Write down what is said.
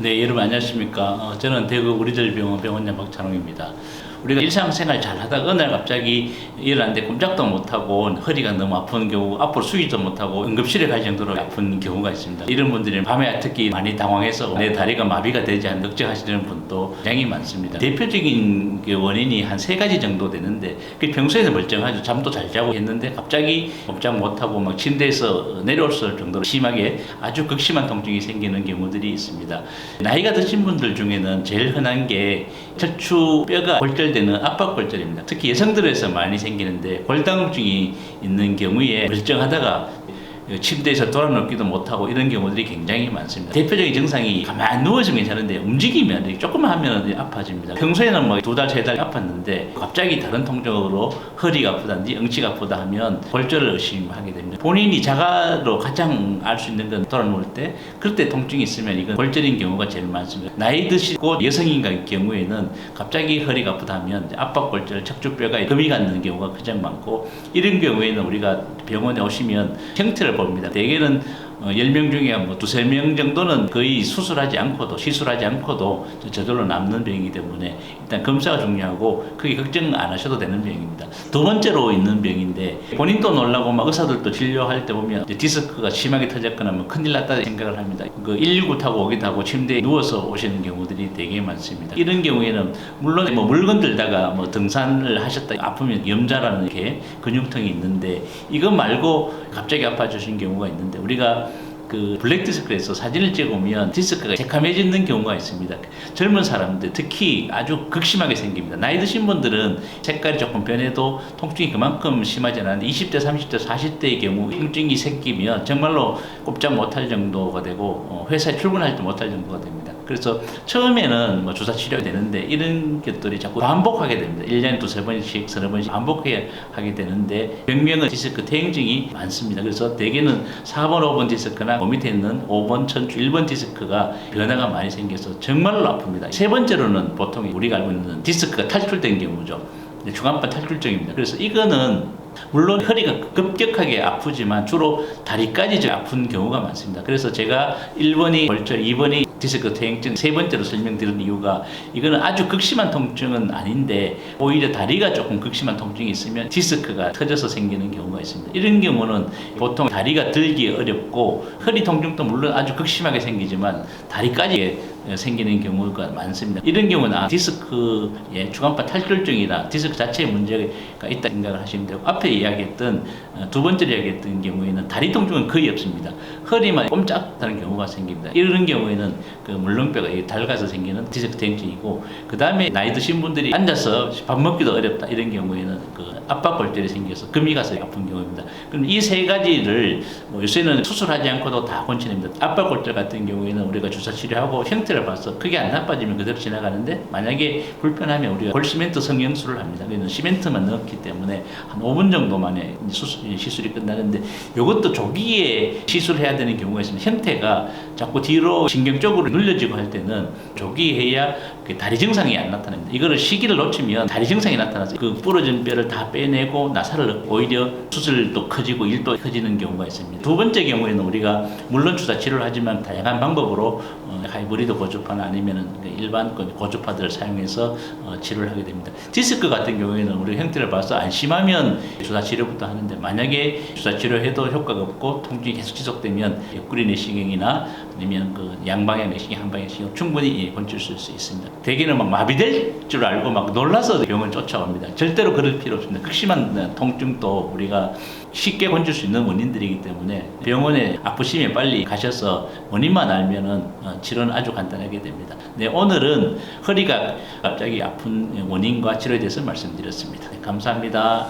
네, 여러분 안녕하십니까. 저는 대구 우리들병원 병원장 박찬홍입니다. 우리가 일상생활 잘 하다가 어느 날 갑자기 일어났는데 꼼짝도 못하고 허리가 너무 아픈 경우, 앞으로 숙이지도 못하고 응급실에 갈 정도로 아픈 경우가 있습니다. 이런 분들은 밤에 특히 많이 당황해서 내 다리가 마비가 되지 않나 걱정하시는 분도 굉장히 많습니다. 대표적인 원인이 한 3가지 정도 되는데, 평소에는 멀쩡하죠. 잠도 잘 자고 했는데 갑자기 꼼짝 못하고 막 침대에서 내려올 정도로 심하게 아주 극심한 통증이 생기는 경우들이 있습니다. 나이가 드신 분들 중에는 제일 흔한 게 척추뼈가 골절되는 압박골절입니다. 특히 여성들에서 많이 생기는데, 골다공증이 있는 경우에 멀쩡하다가 침대에서 돌아눕기도 못하고 이런 경우들이 굉장히 많습니다. 대표적인 증상이 가만히 누워있으면 괜찮은데 움직이면 조금만 하면 아파집니다. 평소에는 뭐 2달, 3달 아팠는데 갑자기 다른 통증으로 허리가 아프다든지 엉치가 아프다 하면 골절을 의심하게 됩니다. 본인이 자가로 가장 알 수 있는 건 돌아누울 때, 그럴 때 통증이 있으면 이건 골절인 경우가 제일 많습니다. 나이 드시고 여성인 경우에는 갑자기 허리가 아프다 하면 압박골절, 척추뼈가 금이 갖는 경우가 가장 많고, 이런 경우에는 우리가 병원에 오시면 형태를 봅니다. 대개는 10명 중에 뭐 2-3명 정도는 거의 수술하지 않고도, 시술하지 않고도 저절로 남는 병이기 때문에 일단 검사가 중요하고 크게 걱정 안 하셔도 되는 병입니다. 두 번째로 있는 병인데, 본인도 놀라고 막 의사들도 진료할 때 보면 디스크가 심하게 터졌거나 뭐 큰일 났다 생각을 합니다. 119 타고 오기도 하고 침대에 누워서 오시는 경우들이 되게 많습니다. 이런 경우에는 물론 뭐 물건 들다가 뭐 등산을 하셨다 아프면 염자라는 게 근육통이 있는데, 이거 말고 갑자기 아파지신 경우가 있는데, 우리가 블랙 디스크에서 사진을 찍으면 디스크가 새카매지는 경우가 있습니다. 젊은 사람들 특히 아주 극심하게 생깁니다. 나이 드신 분들은 색깔이 조금 변해도 통증이 그만큼 심하지 않은데, 20대, 30대, 40대의 경우 통증이 생기면 정말로 꼼짝 못할 정도가 되고 회사에 출근할 때 못할 정도가 됩니다. 그래서 처음에는 뭐 주사 치료가 되는데, 이런 것들이 자꾸 반복하게 됩니다. 1년에 2-3번씩, 3번씩 반복하게 되는데, 병명은 디스크 퇴행증이 많습니다. 그래서 대개는 4번, 5번 디스크나 밑에 있는 5번, 천추, 1번 디스크가 변화가 많이 생겨서 정말로 아픕니다. 3번째로는 보통 우리가 알고 있는 디스크가 탈출된 경우죠. 중안파 탈출증입니다. 그래서 이거는 물론 허리가 급격하게 아프지만 주로 다리까지 아픈 경우가 많습니다. 그래서 제가 1번이 골절, 2번이 디스크 퇴행증, 3번째로 설명드린 이유가, 이거는 아주 극심한 통증은 아닌데 오히려 다리가 조금 극심한 통증이 있으면 디스크가 터져서 생기는 경우가 있습니다. 이런 경우는 보통 다리가 들기 어렵고, 허리 통증도 물론 아주 극심하게 생기지만 다리까지 생기는 경우가 많습니다. 이런 경우는 디스크의 중안파 탈출증이나 디스크 자체에 문제가 있다 생각을 하시면 되고, 앞에 이야기했던 두 번째로 이야기했던 경우에는 다리 통증은 거의 없습니다. 허리만 꼼짝하는 경우가 생깁니다. 이런 경우에는 물렁뼈가 닳아서 생기는 디스크 퇴행증이고, 그 다음에 나이 드신 분들이 앉아서 밥 먹기도 어렵다, 이런 경우에는 압박골절이 생겨서 금이 가서 아픈 경우입니다. 그럼 이 3가지를 요새는 수술하지 않고도 다 고쳐냅니다. 압박골절 같은 경우에는 우리가 주사 치료하고 형태를 봐서 크게 안 나빠지면 그대로 지나가는데, 만약에 불편하면 우리가 골시멘트 성형술을 합니다. 그래서 시멘트만 넣기 때문에 한 5분 정도 만에 시술이 끝나는데, 이것도 조기에 시술해야 되는 경우가 있습니다. 형태가 자꾸 뒤로 신경 쪽으로 눌려지고 할 때는 조기해야 다리 증상이 안 나타납니다. 이거를 시기를 놓치면 다리 증상이 나타나서 부러진 뼈를 다 빼내고 나사를 넣고 오히려 수술도 커지고 일도 커지는 경우가 있습니다. 두 번째 경우에는 우리가 물론 주사 치료를 하지만 다양한 방법으로 하이브리드 고주파나 아니면 일반 고주파들을 사용해서 치료를 하게 됩니다. 디스크 같은 경우에는 우리가 형태를 봐서 안심하면 주사 치료부터 하는데, 만약에 주사 치료해도 효과가 없고 통증이 계속 지속되면 옆구리 내시경이나 아니면 양방향 내시경, 한방향 내시경 충분히 건질 수 있습니다. 대개는 막 마비될 줄 알고 막 놀라서 병원을 쫓아옵니다. 절대로 그럴 필요 없습니다. 극심한 통증도 우리가 쉽게 건질 수 있는 원인들이기 때문에 병원에 아프시면 빨리 가셔서 원인만 알면은 치료는 아주 간단하게 됩니다. 네, 오늘은 허리가 갑자기 아픈 원인과 치료에 대해서 말씀드렸습니다. 네, 감사합니다.